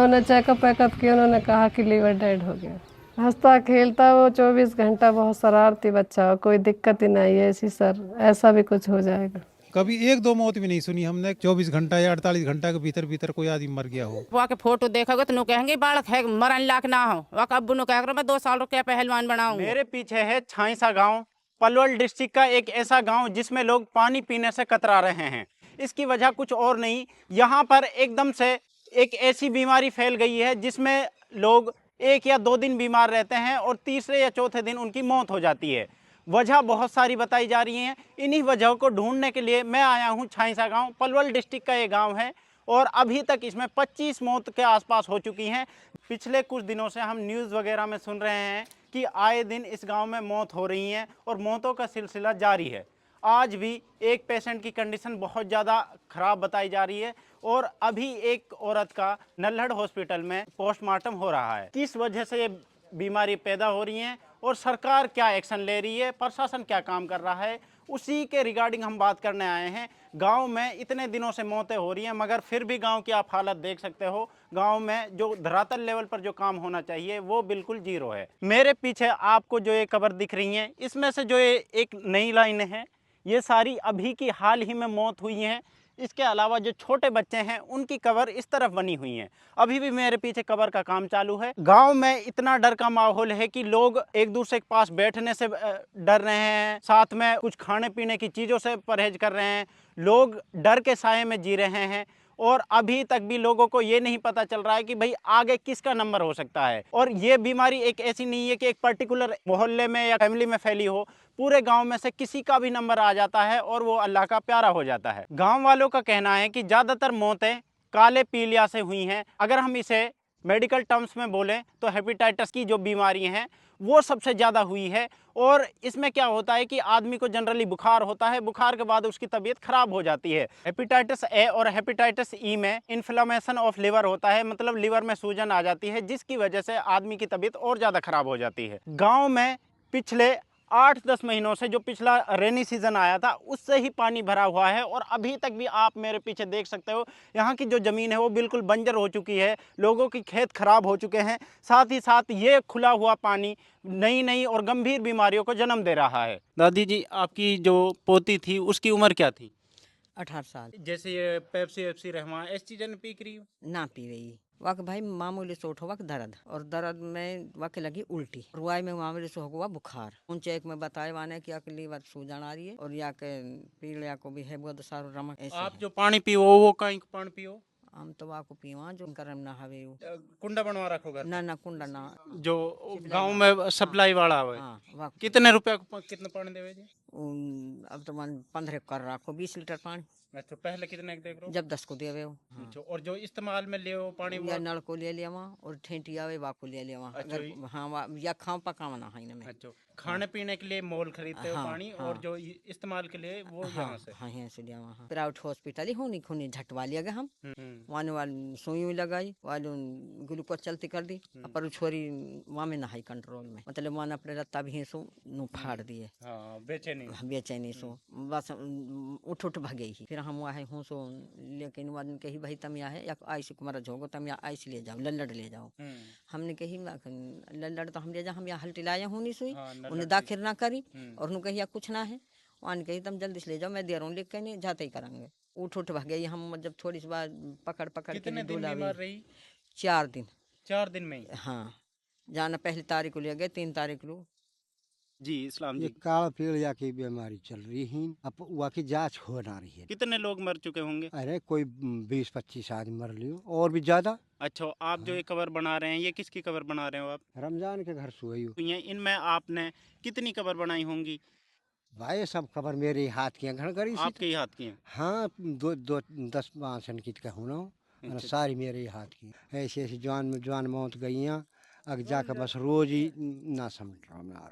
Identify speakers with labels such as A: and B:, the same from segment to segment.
A: उन्होंने checkup wake up किया, उन्होंने कहा कि लीवर डेड हो गया। हंसता खेलता वो 24 घंटा, बहुत शरारती बच्चा, कोई दिक्कत ही नहीं है ऐसी सर, ऐसा भी कुछ हो जाएगा।
B: कभी एक दो मौत भी नहीं सुनी हमने 24 घंटा या 48 घंटा के भीतर भीतर कोई आदमी मर गया हो।
C: वहाँ के फोटो देखोगे तो नु कहेंगे बालक है मरन लायक ना हो। वहाँ अब्बू नु कह मैं 2 साल रुपया पहलवान बनाऊं।
D: मेरे पीछे है छाईसा गांव, पलवल डिस्ट्रिक्ट का एक ऐसा गांव जिसमें लोग पानी पीने से कतरा रहे हैं। इसकी वजह कुछ और नहीं, यहाँ पर एकदम से एक ऐसी बीमारी फैल गई है जिसमें लोग 1 या 2 दिन बीमार रहते हैं और तीसरे या चौथे दिन उनकी मौत हो जाती है। वजह बहुत सारी बताई जा रही हैं। इन्हीं वजहों को ढूंढने के लिए मैं आया हूँ छाईसा गांव। पलवल डिस्ट्रिक्ट का ये गांव है और अभी तक इसमें 25 मौत के आसपास हो चुकी हैं। पिछले कुछ दिनों से हम न्यूज़ वगैरह में सुन रहे हैं कि आए दिन इस गांव में मौत हो रही हैं और मौतों का सिलसिला जारी है। आज भी एक पेशेंट की कंडीशन बहुत ज़्यादा ख़राब बताई जा रही है और अभी एक औरत का नल्हड़ हॉस्पिटल में पोस्टमार्टम हो रहा है। किस वजह से ये बीमारी पैदा हो रही हैं और सरकार क्या एक्शन ले रही है, प्रशासन क्या काम कर रहा है, उसी के रिगार्डिंग हम बात करने आए हैं। गांव में इतने दिनों से मौतें हो रही हैं मगर फिर भी गांव की आप हालत देख सकते हो। गांव में जो धरातल लेवल पर जो काम होना चाहिए वो बिल्कुल जीरो है। मेरे पीछे आपको जो ये कब्र दिख रही हैं, इसमें से जो ये एक नई लाइन है, ये सारी अभी की हाल ही में मौत हुई हैं। इसके अलावा जो छोटे बच्चे हैं उनकी कब्र इस तरफ बनी हुई है। अभी भी मेरे पीछे कब्र का काम चालू है। गांव में इतना डर का माहौल है कि लोग एक दूसरे के पास बैठने से डर रहे हैं, साथ में कुछ खाने पीने की चीज़ों से परहेज कर रहे हैं। लोग डर के साए में जी रहे हैं और अभी तक भी लोगों को ये नहीं पता चल रहा है कि भाई आगे किसका नंबर हो सकता है। और ये बीमारी एक ऐसी नहीं है कि एक पर्टिकुलर मोहल्ले में या फैमिली में फैली हो, पूरे गांव में से किसी का भी नंबर आ जाता है और वो अल्लाह का प्यारा हो जाता है। गांव वालों का कहना है कि ज़्यादातर मौतें काले पीलिया से हुई हैं। अगर हम इसे मेडिकल टर्म्स में बोलें तो हेपेटाइटिस की जो बीमारी हैं वो सबसे ज़्यादा हुई है। और इसमें क्या होता है कि आदमी को जनरली बुखार होता है, बुखार के बाद उसकी तबीयत खराब हो जाती है। हेपेटाइटिस ए और हेपेटाइटिस ई में इन्फ्लेमेशन ऑफ लिवर होता है, मतलब लिवर में सूजन आ जाती है जिसकी वजह से आदमी की तबीयत और ज़्यादा खराब हो जाती है। गाँव में पिछले 8-10 महीनों से जो पिछला रेनी सीजन आया था उससे ही पानी भरा हुआ है और अभी तक भी आप मेरे पीछे देख सकते हो यहाँ की जो ज़मीन है वो बिल्कुल बंजर हो चुकी है। लोगों की खेत खराब हो चुके हैं। साथ ही साथ ये खुला हुआ पानी नई नई और गंभीर बीमारियों को जन्म दे रहा है। दादी जी, आपकी जो पोती थी उसकी उम्र क्या थी?
E: 18 साल।
D: जैसे ये पेप्सी वेप्सी रहमा इस चीज़ें पी रही हो?
E: ना पी रही वक भाई मामूली सोट हुआ दर्द और दर्द में वक लगी उल्टी, रुआई में मामूली से हुआ बुखार। उन चेक में बताए वाने कि अगली बार सूजन आ रही है और या के पीलिया को भी है बहुत सारो रमक।
D: आप जो पानी पियो वो कहीं पानी पियो?
E: हम तो वाको पीवा जो करम ना हवे
D: कुंडा बनवा रखो घर?
E: ना कुंडा ना
D: जो गांव में सप्लाई वाला है।
E: हाँ,
D: कितने रुपया कितने पानी देवे जी?
E: अब तो मन 15 कर रखो 20 लीटर पानी।
D: अच्छा, पहले कितने देख रहे हो?
E: जब 10 को देवे हो।
D: अच्छा, और जो इस्तेमाल में ले वो पानी
E: या नल को ले लिया वहाँ और ठेठी आवे वाको ले लिया वहाँ।
D: अच्छा,
E: हाँ या खाओ पकावना है इनमें।
D: अच्छा, खाने पीने के लिए मोल खरीदते हो पानी और जो इस्तेमाल के लिए वो यहाँ से?
E: हाँ यहाँ से लिया वहाँ प्राइवेट हॉस्पिटल ही होनी खूनी झटवा लिया गया हम। वाने वाले सुई हुई लगाई वाले ग्लूकोज चलती कर दी पर छोरी वहाँ में नहाई कंट्रोल में, मतलब वहाँ अपने रत्ता भी सो नु फाड़ दिए। बेचैनी सो बस उठ उठ भगे ही। फिर हम वहाँ हूँ सो लेकिन वादन कही भाई तुम यहाँ है या आइस कुमार झोंको तुम यहाँ आइस ले जाओ लल्लड़ ले जाओ। हमने कही लल्लड़ तो हम ले जाओ, हम यहाँ हल्टी लाया हूँ नहीं सुई उन्हें दाखिल ना करी और उन्हें कही कुछ ना है। वहाँ कही तुम जल्दी से ले जाओ मैं दे रहा हूँ, लिख के नहीं जाते ही करेंगे। उठ उठ भागे हम जब थोड़ी सी बार पकड़ पकड़ के बीमार रही 4 दिन।
D: 4 दिन में?
E: हाँ, जाना पहली तारीख को ले गए 3 तारीख को।
D: जी इस्लाम जी,
F: ये काला पीलिया की बीमारी चल रही है, अब वहाँ की जांच हो ना रही है।
D: कितने लोग मर चुके होंगे?
F: अरे कोई 20-25 आदमी मर लियो और भी ज्यादा।
D: अच्छा, आप जो ये कवर बना रहे हैं ये किसकी कवर बना रहे हो आप?
F: रमजान के घर सोई हो।
D: इनमें आपने कितनी कवर बनाई होंगी?
F: भाई सब खबर मेरे हाथ की घर करी सी।
D: आपके ही हाथ की हैं?
F: हाँ, 10-12 की कहूँ ना, सारी मेरे हाथ की। ऐसी ऐसी जवान मौत गई अग जाकर बस रोज ही ना समझ रहा।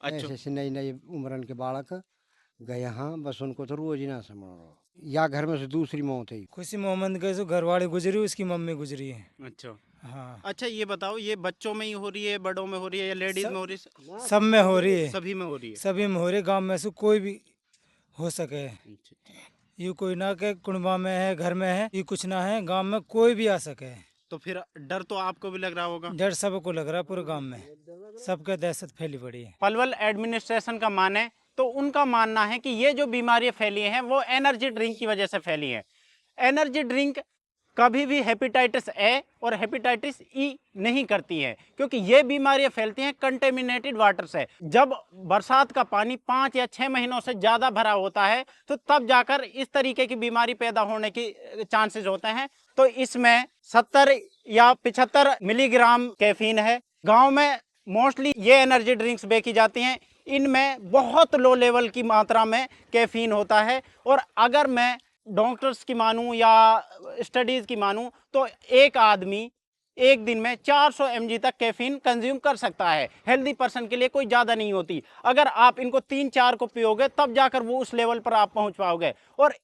D: अच्छा,
F: ऐसे नई नई उम्रन के बालक गए हाँ, बस उनको तो रोज ही ना समझ रहा। या घर में से दूसरी मौत है।
G: खुशी मोहम्मद के जो घरवाली गुजरी उसकी मम्मी गुजरी है।
D: अच्छा
G: हाँ।
D: अच्छा, ये बताओ ये बच्चों में ही हो रही है, बड़ों में हो रही है या लेडीज में हो रही है?
G: सब में हो रही है,
D: सभी में हो रही है।
G: सभी में हो रही है, गाँव में से कोई भी हो सके। ये कोई ना के कुंडवा में है, घर में है, ये कुछ ना है, गांव में कोई भी आ सके।
D: तो फिर डर तो आपको भी लग रहा होगा।
G: डर सबको लग रहा है, पूरे गांव में सबके दहशत फैली पड़ी है।
D: पलवल एडमिनिस्ट्रेशन का माने तो उनका मानना है कि ये जो बीमारियां फैली हैं वो एनर्जी ड्रिंक की वजह से फैली है। एनर्जी ड्रिंक कभी भी हेपेटाइटिस ए और हेपेटाइटिस ई नहीं करती है, क्योंकि ये बीमारियां फैलती हैं कंटेमिनेटेड वाटर से। जब बरसात का पानी 5 या 6 महीनों से ज़्यादा भरा होता है तो तब जाकर इस तरीके की बीमारी पैदा होने की चांसेस होते हैं। तो इसमें 70 या 75 मिलीग्राम कैफीन है। गांव में मोस्टली ये एनर्जी ड्रिंक्स बेची जाती हैं, इनमें बहुत लो लेवल की मात्रा में कैफीन होता है। और अगर मैं डॉक्टर्स की मानूं या स्टडीज़ की मानूं तो एक आदमी एक दिन में 400 mg तक कैफीन कंज्यूम कर सकता है। हेल्दी पर्सन के लिए कोई ज़्यादा नहीं होती। अगर आप इनको 3-4 को पियोगे तब जाकर वो उस लेवल पर आप पहुंच पाओगे। और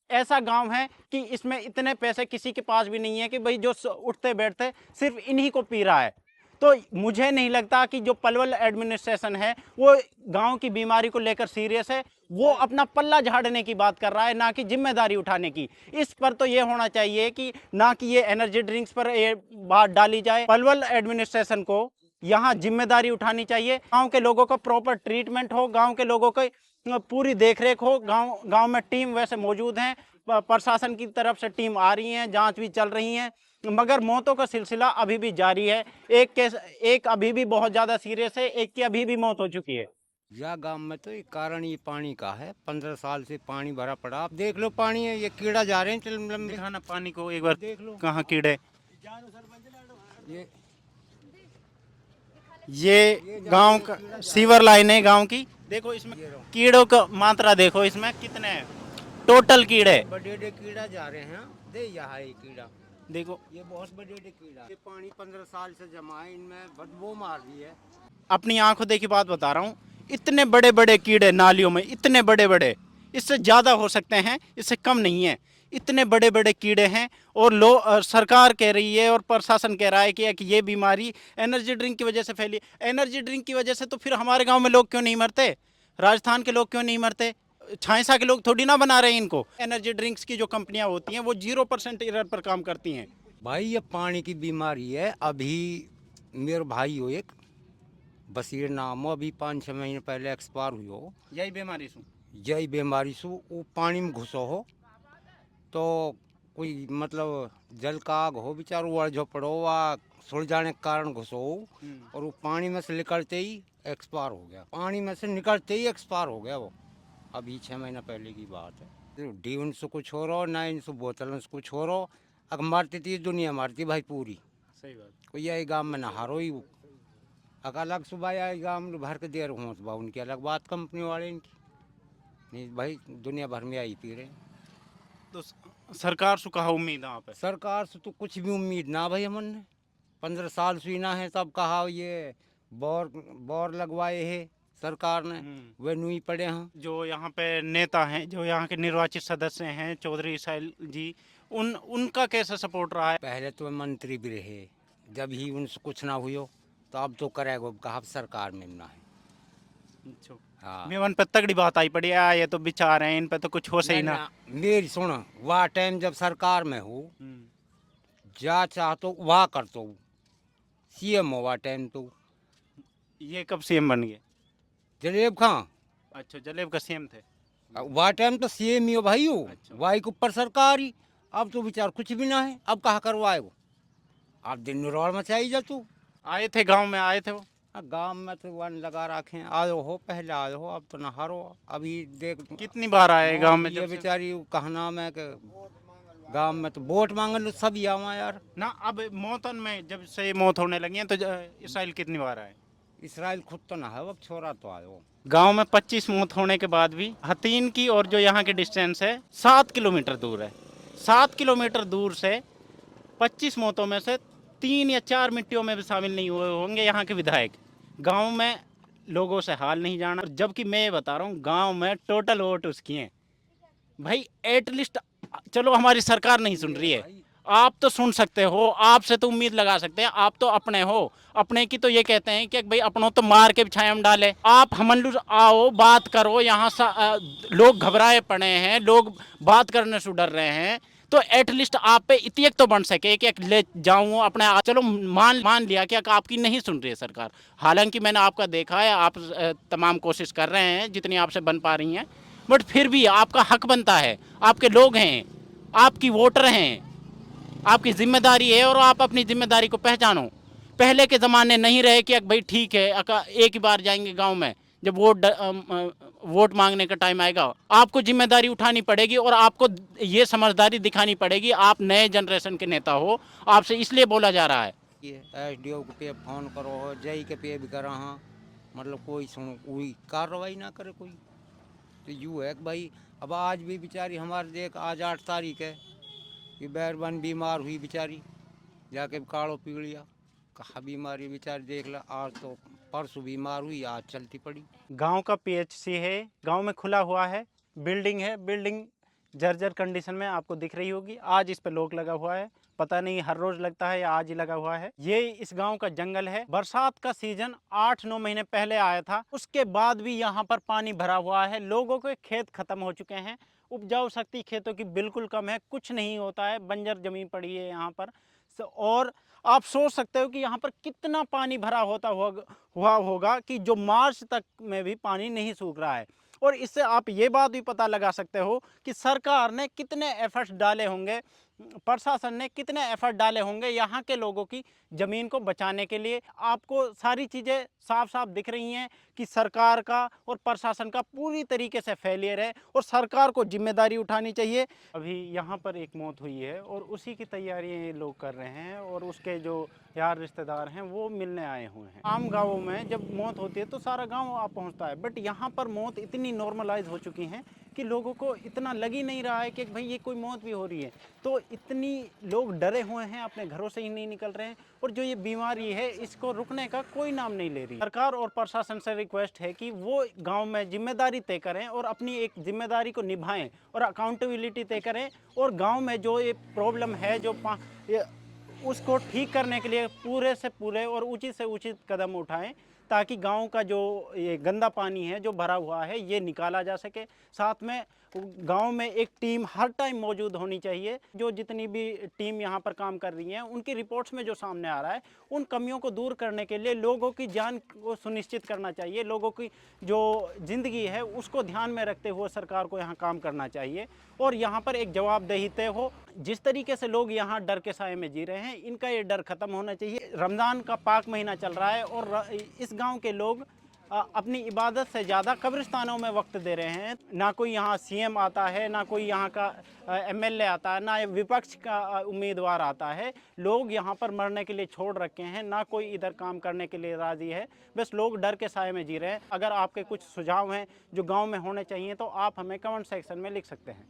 D: ऐसा गांव है कि इसमें इतने पैसे किसी के पास भी नहीं है कि भाई जो उठते बैठते सिर्फ इन्हीं को पी रहा है। तो मुझे नहीं लगता कि जो पलवल एडमिनिस्ट्रेशन है वो गांव की बीमारी को लेकर सीरियस है। वो अपना पल्ला झाड़ने की बात कर रहा है, ना कि जिम्मेदारी उठाने की। इस पर तो ये होना चाहिए कि ना कि ये एनर्जी ड्रिंक्स पर ये बात डाली जाए। पलवल एडमिनिस्ट्रेशन को यहाँ जिम्मेदारी उठानी चाहिए। गांव के लोगों को प्रॉपर ट्रीटमेंट हो, गांव के लोगों को पूरी देखरेख हो। गांव में टीम वैसे मौजूद हैं, प्रशासन की तरफ से टीम आ रही हैं, जांच भी चल रही हैं, मगर मौतों का सिलसिला अभी भी जारी है। एक अभी भी बहुत ज़्यादा सीरियस है, एक की अभी भी मौत हो चुकी है।
H: यह गांव में तो एक कारण ये पानी का है। 15 साल से पानी भरा पड़ा। आप देख लो पानी है, ये कीड़ा जा रहे हैं।
D: दिखाना पानी को एक बार,
H: देख लो
D: कहाँ कीड़े।
H: ये
D: ये गांव का सीवर लाइन है गांव की। देखो इसमें कीड़ों का मात्रा देखो, इसमें कितने हैं टोटल कीड़े।
H: बड़े बड़े कीड़ा जा रहे हैं। दे यहाँ है कीड़ा,
D: देखो
H: ये बहुत बड़े बड़े कीड़ा। ये पानी 15 साल से जमा है, इनमें बदबू मार दी है।
D: अपनी आंखों देखी बात बता रहा हूँ। इतने बड़े बड़े कीड़े नालियों में, इतने बड़े बड़े, इससे ज़्यादा हो सकते हैं, इससे कम नहीं है। इतने बड़े बड़े कीड़े हैं। और सरकार कह रही है और प्रशासन कह रहा है कि ये बीमारी एनर्जी ड्रिंक की वजह से फैली। एनर्जी ड्रिंक की वजह से तो फिर हमारे गांव में लोग क्यों नहीं मरते, राजस्थान के लोग क्यों नहीं मरते? छाइसा के लोग थोड़ी ना बना रहे हैं इनको। एनर्जी ड्रिंक्स की जो कंपनियां होती हैं वो 0% एरर पर काम करती हैं।
H: भाई ये पानी की बीमारी है। अभी मेरे भाई हो एक बसीर नाम हो, अभी 5-6 महीने पहले एक्सपायर हुई हो।
D: यही बीमारी सु
H: यही बीमारी से वो पानी में घुसो हो तो कोई मतलब जल का आग हो, बेचारो वड़ झोपड़ो वा सुल जाने के कारण घुसो हो, और वो पानी में से निकलते ही एक्सपायर हो गया। पानी में से निकलते ही एक्सपायर हो गया वो। अभी 6 महीना पहले की बात है। डी उनसे कुछ हो रहा, ना इनसे बोतल से कुछ हो रहा। अगर मारती थी दुनिया मारती भाई पूरी।
D: सही बात।
H: कोई यही गाँव में नहारो ही वो। अगर अलग सुबह आई गाँव में भर के देर हो सुबह, उनकी अलग बात कंपनी वाले इनकी नहीं भाई, दुनिया भर में आई पी रहे।
D: तो सरकार से कहा उम्मीद है आप?
H: सरकार से तो कुछ भी उम्मीद ना भाई। हमन ने 15 साल से ना है, तब कहा ये बोर लगवाए है सरकार ने, वे नुई पड़े हैं।
D: जो यहाँ पे नेता हैं, जो यहाँ के निर्वाचित सदस्य हैं, चौधरी साहिल जी, उनका कैसा सपोर्ट रहा है?
H: पहले तो मंत्री भी रहे, जब ही उनसे कुछ ना हुई तो अब तो करेगा कहा सरकार में ना है। हाँ,
D: मेवन पे तगड़ी बात आई पड़ी है, ये तो बिचार हैं, इन पे तो कुछ हो सही ना।
H: मेरी सुनो, वह टाइम जब सरकार में हो जा चाह तो वह कर तो सीएम हो। वह टाइम तो
D: ये कब सीएम बन गए?
H: जलेब खां।
D: अच्छा, जलेब का सीएम थे।
H: वह टाइम तो सीएम ही हो भाई हो।
D: अच्छा।
H: वाई के ऊपर सरकार ही। अब तो विचार कुछ भी ना है। अब कहा करवाए वो, आप दिन रोड में चाहिए जा तू।
D: आए थे गांव में, आए थे वो?
H: गांव में तो वन लगा रखे, आयो हो पहले आयो हो, अब तो नहारो। अभी देख
D: कितनी बार आए गांव में?
H: ये बेचारी कहना में कि गांव में तो वोट मांगल सब ही आवा यार
D: ना। अब मौतन में जब से मौत होने लगी है तो इसराइल कितनी बार आए?
H: इसराइल खुद तो ना है, अब छोरा तो आयो।
D: गांव में 25 मौत होने के बाद भी हतीन की और जो यहाँ की डिस्टेंस है 7 किलोमीटर दूर है। 7 किलोमीटर दूर से 25 मौतों में से 3 या 4 मिट्टियों में भी शामिल नहीं हुए होंगे यहाँ के विधायक। गांव में लोगों से हाल नहीं जाना। जबकि मैं ये बता रहा हूँ, गांव में टोटल वोट उसकी हैं भाई। एटलीस्ट चलो हमारी सरकार नहीं सुन रही है, आप तो सुन सकते हो, आपसे तो उम्मीद लगा सकते हैं, आप तो अपने हो। अपने की तो ये कहते हैं कि भाई अपनों तो मार के छायम डाले। आप हमल्लू आओ, बात करो। यहाँ लोग घबराए पड़े हैं, लोग बात करने से डर रहे हैं। तो एटलीस्ट आप पे इतियक तो बन सके कि ले जाऊँ अपने। चलो मान लिया कि आपकी नहीं सुन रही है सरकार। हालांकि मैंने आपका देखा है, आप तमाम कोशिश कर रहे हैं जितनी आपसे बन पा रही हैं, बट फिर भी आपका हक बनता है। आपके लोग हैं, आपकी वोटर हैं, आपकी जिम्मेदारी है और आप अपनी जिम्मेदारी को पहचानो। पहले के ज़माने नहीं रहे कि भाई ठीक है एक ही बार जाएंगे गांव में, जब वोट मांगने का टाइम आएगा आपको जिम्मेदारी उठानी पड़ेगी और आपको ये समझदारी दिखानी पड़ेगी। आप नए जनरेशन के नेता हो, आपसे इसलिए बोला जा रहा है।
H: ये SDO के पे फोन करो, जई के पे भी करा हाँ, मतलब कोई कार्रवाई ना करे कोई। तो यूँ है कि भाई अब आज भी बेचारी हमारे देख, आज 8 तारीख है, ये बैरबन बीमार हुई बेचारी, जाके काढ़ो पी लिया। कहा बीमारी बेचारी देख ला, आज तो परसों बीमार हुई, आज चलती पड़ी।
D: गांव का PHC है, गांव में खुला हुआ है, बिल्डिंग है, बिल्डिंग जर्जर कंडीशन में आपको दिख रही होगी। आज इस पे लॉक लगा हुआ है, पता नहीं हर रोज लगता है या आज ही लगा हुआ है। ये इस गांव का जंगल है। बरसात का सीजन 8-9 महीने पहले आया था, उसके बाद भी यहाँ पर पानी भरा हुआ है। लोगों के खेत खत्म हो चुके हैं, उपजाऊ शक्ति खेतों की बिल्कुल कम है, कुछ नहीं होता है, बंजर जमीन पड़ी है यहाँ पर। और आप सोच सकते हो कि यहाँ पर कितना पानी भरा हुआ होगा कि जो मार्च तक में भी पानी नहीं सूख रहा है। और इससे आप ये बात भी पता लगा सकते हो कि सरकार ने कितने एफर्ट्स डाले होंगे, प्रशासन ने कितने एफर्ट डाले होंगे यहाँ के लोगों की ज़मीन को बचाने के लिए। आपको सारी चीज़ें साफ साफ दिख रही हैं कि सरकार का और प्रशासन का पूरी तरीके से फेलियर है और सरकार को जिम्मेदारी उठानी चाहिए। अभी यहाँ पर एक मौत हुई है और उसी की तैयारियाँ ये लोग कर रहे हैं और उसके जो यार रिश्तेदार हैं वो मिलने आए हुए हैं। आम गाँवों में जब मौत होती है तो सारा गाँव आप पहुँचता है, बट यहाँ पर मौत इतनी नॉर्मलाइज हो चुकी हैं कि लोगों को इतना लग ही नहीं रहा है कि भाई ये कोई मौत भी हो रही है। तो इतनी लोग डरे हुए हैं, अपने घरों से ही नहीं निकल रहे हैं और जो ये बीमारी है इसको रुकने का कोई नाम नहीं ले रही। सरकार और प्रशासन से रिक्वेस्ट है कि वो गांव में जिम्मेदारी तय करें और अपनी एक जिम्मेदारी को निभाएं और अकाउंटेबिलिटी तय करें और गांव में जो ये प्रॉब्लम है उसको ठीक करने के लिए पूरे से पूरे और उचित से उचित कदम उठाएं ताकि गांव का जो ये गंदा पानी है जो भरा हुआ है ये निकाला जा सके। साथ में गांव में एक टीम हर टाइम मौजूद होनी चाहिए। जो जितनी भी टीम यहाँ पर काम कर रही हैं उनकी रिपोर्ट्स में जो सामने आ रहा है उन कमियों को दूर करने के लिए लोगों की जान को सुनिश्चित करना चाहिए। लोगों की जो ज़िंदगी है उसको ध्यान में रखते हुए सरकार को यहाँ काम करना चाहिए और यहाँ पर एक जवाबदेही तय हो। जिस तरीके से लोग यहाँ डर के साए में जी रहे हैं इनका ये डर ख़त्म होना चाहिए। रमज़ान का पाक महीना चल रहा है और इस गाँव के लोग अपनी इबादत से ज़्यादा कब्रिस्तानों में वक्त दे रहे हैं। ना कोई यहाँ CM आता है, ना कोई यहाँ का MLA आता है, ना विपक्ष का उम्मीदवार आता है। लोग यहाँ पर मरने के लिए छोड़ रखे हैं, ना कोई इधर काम करने के लिए राज़ी है। बस लोग डर के साए में जी रहे हैं। अगर आपके कुछ सुझाव हैं जो गांव में होने चाहिए तो आप हमें कमेंट सेक्शन में लिख सकते हैं।